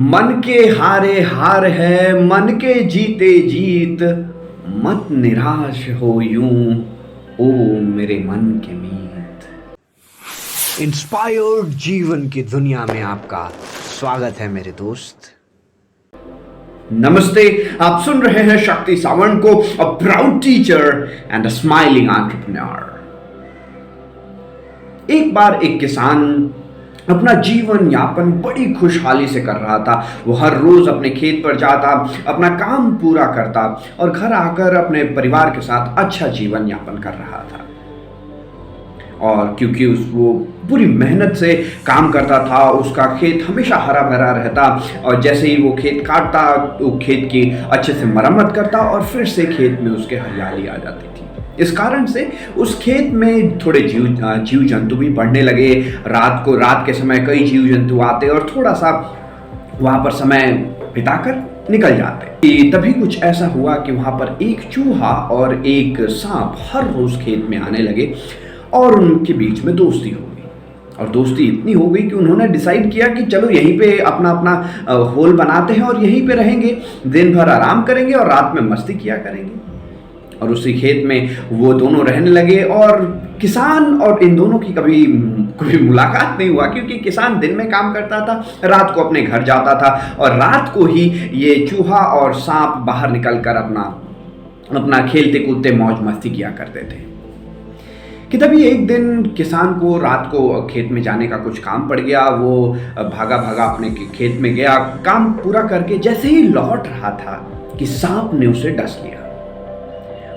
मन के हारे हार है, मन के जीते जीत, मत निराश हो यूं, ओ मेरे मन के मीत। इंस्पायर्ड जीवन की दुनिया में आपका स्वागत है मेरे दोस्त। नमस्ते, आप सुन रहे हैं शक्ति सावंत को, a proud teacher and a smiling entrepreneur. एक बार एक किसान अपना जीवन यापन बड़ी खुशहाली से कर रहा था। वो हर रोज अपने खेत पर जाता, अपना काम पूरा करता और घर आकर अपने परिवार के साथ अच्छा जीवन यापन कर रहा था। और क्योंकि वो पूरी मेहनत से काम करता था, उसका खेत हमेशा हरा भरा रहता और जैसे ही वो खेत काटता तो खेत की अच्छे से मरम्मत करता और फिर से खेत में उसके हरियाली आ जाती थी। इस कारण से उस खेत में थोड़े जीव जंतु भी बढ़ने लगे। रात के समय कई जीव जंतु आते और थोड़ा सा वहां पर समय बिताकर निकल जाते। तभी कुछ ऐसा हुआ कि वहां पर एक चूहा और एक सांप हर रोज खेत में आने लगे और उनके बीच में दोस्ती हो गई। और दोस्ती इतनी हो गई कि उन्होंने डिसाइड किया कि चलो यहीं पे अपना अपना होल बनाते हैं और यहीं पे रहेंगे, दिन भर आराम करेंगे और रात में मस्ती किया करेंगे। और उसी खेत में वो दोनों रहने लगे और किसान और इन दोनों की कभी मुलाकात नहीं हुआ, क्योंकि किसान दिन में काम करता था, रात को अपने घर जाता था और रात को ही ये चूहा और सांप बाहर निकलकर अपना खेलते कूदते मौज मस्ती किया करते थे। कि तभी एक दिन किसान को रात को खेत में जाने का कुछ काम पड़ गया। वो भागा भागा अपने खेत में गया, काम पूरा करके जैसे ही लौट रहा था कि सांप ने उसे डस लिया।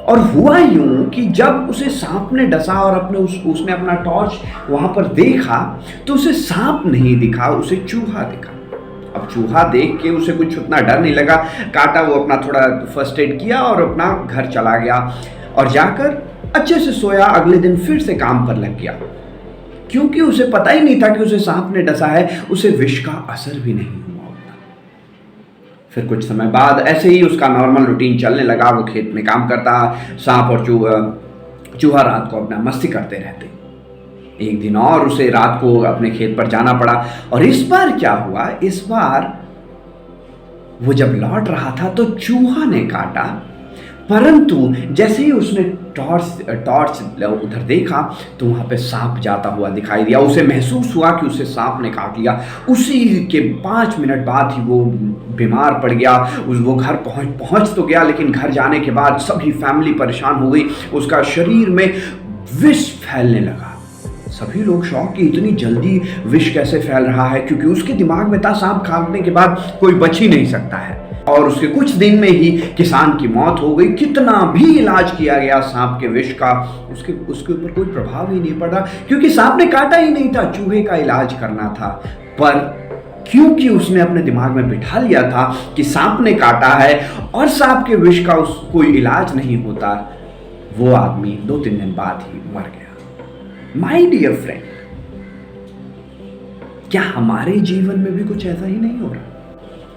और हुआ यूं कि जब उसे सांप ने डसा और उसने अपना टॉर्च वहां पर देखा तो उसे सांप नहीं दिखा, उसे चूहा दिखा। अब चूहा देख के उसे कुछ उतना डर नहीं लगा, काटा, वो अपना थोड़ा फर्स्ट एड किया और अपना घर चला गया और जाकर अच्छे से सोया। अगले दिन फिर से काम पर लग गया, क्योंकि उसे पता ही नहीं था कि उसे सांप ने डसा है, उसे विष का असर भी नहीं हुआ होता। फिर कुछ समय बाद ऐसे ही उसका नॉर्मल रूटीन चलने लगा। वो खेत में काम करता, सांप और चूहा रात को अपना मस्ती करते रहते। एक दिन और उसे रात को अपने खेत पर जाना पड़ा और इस बार क्या हुआ, इस बार वो जब लौट रहा था तो चूहा ने काटा, परंतु जैसे ही उसने टॉर्च उधर देखा तो वहां पे सांप जाता हुआ दिखाई दिया। उसे महसूस हुआ कि उसे सांप ने काट लिया। उसी के 5 मिनट बाद ही वो बीमार पड़ गया। वो घर पहुंच तो गया, लेकिन घर जाने के बाद सभी फैमिली परेशान हो गई। उसका शरीर में विष फैलने लगा। सभी लोग शौक कि इतनी जल्दी विष कैसे फैल रहा है, क्योंकि उसके दिमाग में था सांप काटने के बाद कोई बच ही नहीं सकता है। और उसके कुछ दिन में ही किसान की मौत हो गई। कितना भी इलाज किया गया सांप के विष का, उसके ऊपर कोई प्रभाव ही नहीं पड़ा, क्योंकि सांप ने काटा ही नहीं था, चूहे का इलाज करना था। पर क्योंकि उसने अपने दिमाग में बिठा लिया था कि सांप ने काटा है और सांप के विष का कोई इलाज नहीं होता, वो आदमी 2-3 दिन बाद ही मर गया। माय डियर फ्रेंड, क्या हमारे जीवन में भी कुछ ऐसा ही नहीं हो रहा?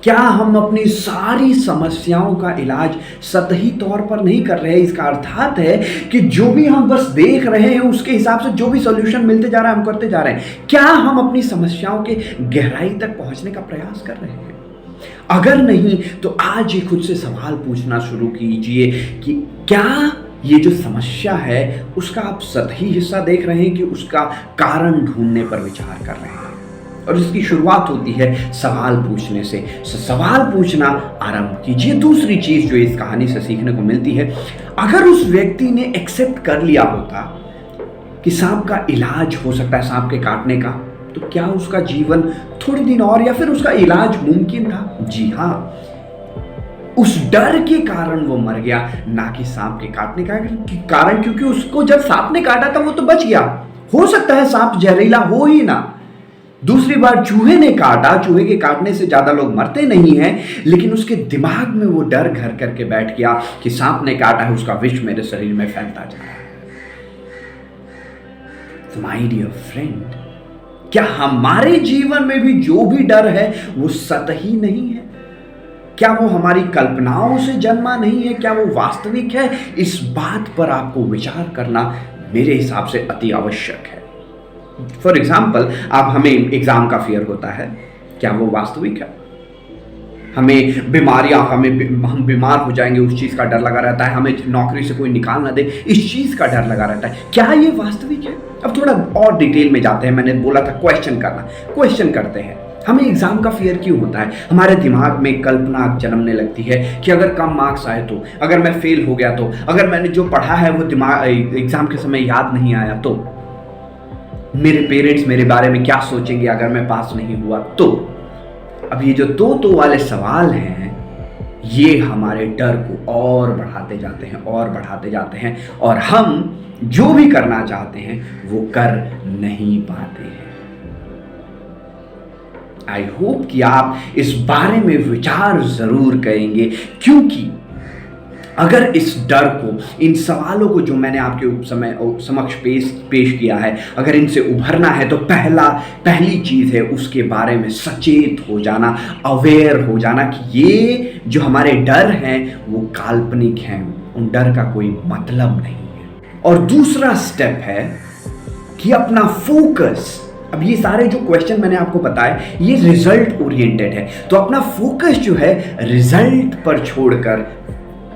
क्या हम अपनी सारी समस्याओं का इलाज सतही तौर पर नहीं कर रहे हैं? इसका अर्थात है कि जो भी हम बस देख रहे हैं उसके हिसाब से जो भी सॉल्यूशन मिलते जा रहा है हम करते जा रहे हैं। क्या हम अपनी समस्याओं के गहराई तक पहुंचने का प्रयास कर रहे हैं? अगर नहीं तो आज ही खुद से सवाल पूछना शुरू कीजिए कि क्या ये जो समस्या है उसका आप सतही हिस्सा देख रहे हैं कि उसका कारण ढूंढने पर विचार कर रहे हैं? और इसकी शुरुआत होती है सवाल पूछने से। सवाल पूछना आरंभ कीजिए। दूसरी चीज जो इस कहानी से सीखने को मिलती है, अगर उस व्यक्ति ने एक्सेप्ट कर लिया होता कि सांप का इलाज हो सकता है सांप के काटने का, तो क्या उसका जीवन थोड़े दिन और या फिर उसका इलाज मुमकिन था? जी हाँ, उस डर के कारण वो मर गया, ना कि सांप के काटने का कारण, क्योंकि उसको जब सांप ने काटा था वो तो बच गया। हो सकता है सांप जहरीला हो ही ना। दूसरी बार चूहे ने काटा, चूहे के काटने से ज्यादा लोग मरते नहीं हैं, लेकिन उसके दिमाग में वो डर घर करके बैठ गया कि सांप ने काटा है, उसका विष मेरे शरीर में फैलता जा रहा है। माय डियर फ्रेंड, क्या हमारे जीवन में भी जो भी डर है वो सतही नहीं है? क्या वो हमारी कल्पनाओं से जन्मा नहीं है? क्या वो वास्तविक है? इस बात पर आपको विचार करना मेरे हिसाब से अति आवश्यक है। फॉर एग्जाम्पल, आप हमें एग्जाम का फियर होता है, क्या वो वास्तविक है? हम बीमार हो जाएंगे उस चीज़ का डर लगा रहता है, हमें नौकरी से कोई निकाल ना दे इस चीज़ का डर लगा रहता है। क्या ये वास्तविक है? अब थोड़ा और डिटेल में जाते हैं। मैंने बोला था क्वेश्चन करना, क्वेश्चन करते हैं। हमें एग्जाम का फियर क्यों होता है? हमारे दिमाग में कल्पना जन्मने लगती है कि अगर कम मार्क्स आए तो, अगर मैं फेल हो गया तो, अगर मैंने जो पढ़ा है वो एग्जाम के समय याद नहीं आया तो, मेरे पेरेंट्स मेरे बारे में क्या सोचेंगे अगर मैं पास नहीं हुआ तो। अब ये जो तो वाले सवाल हैं, ये हमारे डर को और बढ़ाते जाते हैं और बढ़ाते जाते हैं, और हम जो भी करना चाहते हैं वो कर नहीं पाते हैं। आई होप कि आप इस बारे में विचार जरूर करेंगे, क्योंकि अगर इस डर को, इन सवालों को जो मैंने आपके समक्ष पेश किया है, अगर इनसे उभरना है तो पहली चीज़ है उसके बारे में सचेत हो जाना, अवेयर हो जाना कि ये जो हमारे डर हैं वो काल्पनिक हैं, उन डर का कोई मतलब नहीं है। और दूसरा स्टेप है कि अपना फोकस, अब ये सारे जो क्वेश्चन मैंने आपको बताए ये रिजल्ट ओरिएंटेड है, तो अपना फोकस जो है रिजल्ट पर छोड़कर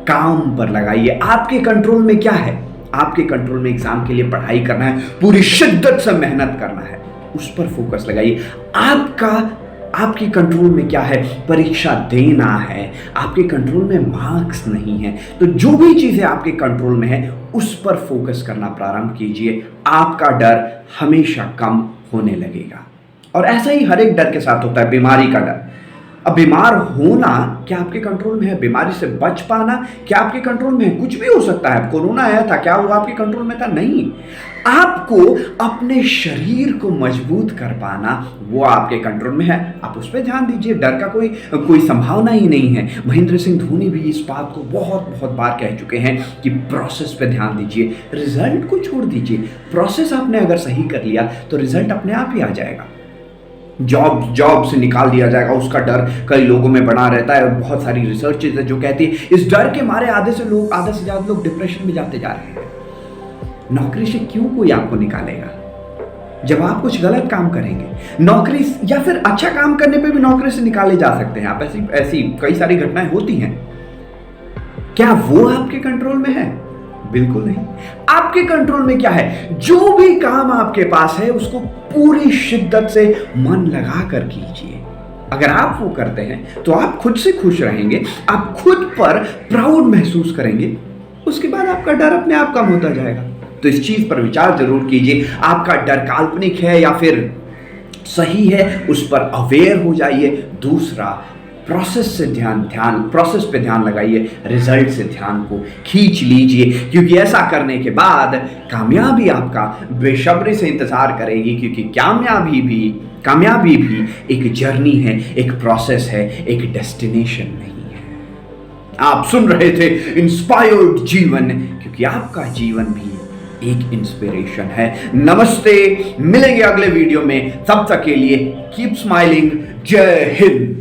काम पर लगाइए। आपके कंट्रोल में क्या है? आपके कंट्रोल में एग्जाम के लिए पढ़ाई करना है, पूरी शिद्दत से मेहनत करना है, उस पर फोकस लगाइए। आपके कंट्रोल में क्या है? परीक्षा देना है। आपके कंट्रोल में मार्क्स नहीं है। तो जो भी चीजें आपके कंट्रोल में है उस पर फोकस करना प्रारंभ कीजिए। आपका डर हमेशा कम होने लगेगा। और ऐसा ही हर एक डर के साथ होता है। बीमारी का डर, अब बीमार होना क्या आपके कंट्रोल में है? बीमारी से बच पाना क्या आपके कंट्रोल में है? कुछ भी हो सकता है। कोरोना आया था, क्या वो आपके कंट्रोल में था? नहीं। आपको अपने शरीर को मजबूत कर पाना वो आपके कंट्रोल में है, आप उस पर ध्यान दीजिए। डर का कोई संभावना ही नहीं है। महेंद्र सिंह धोनी भी इस बात को बहुत बार कह चुके हैं कि प्रोसेस पे ध्यान दीजिए, रिजल्ट को छोड़ दीजिए। प्रोसेस आपने अगर सही कर लिया तो रिजल्ट अपने आप ही आ जाएगा। जॉब से निकाल दिया जाएगा, उसका डर कई लोगों में बना रहता है। बहुत सारी रिसर्च है जो कहती है इस डर के मारे आधे से ज्यादा लोग डिप्रेशन में जाते जा रहे हैं। नौकरी से क्यों कोई आपको निकालेगा जब आप कुछ गलत काम करेंगे? नौकरी या फिर अच्छा काम करने पे भी नौकरी से निकाले जा सकते हैं आप। ऐसी कई सारी घटनाएं होती हैं। क्या वो आपके कंट्रोल में है? बिल्कुल नहीं। आपके कंट्रोल में क्या है? जो भी काम आपके पास है उसको पूरी शिद्दत से मन लगा कर कीजिए। अगर आप वो करते हैं तो आप खुद से खुश रहेंगे, आप खुद पर प्राउड महसूस करेंगे। उसके बाद आपका डर अपने आप कम होता जाएगा। तो इस चीज पर विचार जरूर कीजिए। आपका डर काल्पनिक है या फिर सही है, उस पर अवेयर हो जाइए। दूसरा, प्रोसेस पे ध्यान लगाइए, रिजल्ट से ध्यान को खींच लीजिए, क्योंकि ऐसा करने के बाद कामयाबी आपका बेसब्री से इंतजार करेगी। क्योंकि कामयाबी भी एक जर्नी है, एक प्रोसेस है, एक डेस्टिनेशन नहीं है। आप सुन रहे थे इंस्पायर्ड जीवन, क्योंकि आपका जीवन भी एक इंस्पिरेशन है। नमस्ते, मिलेंगे अगले वीडियो में। तब तक के लिए कीप स्माइलिंग। जय हिंद।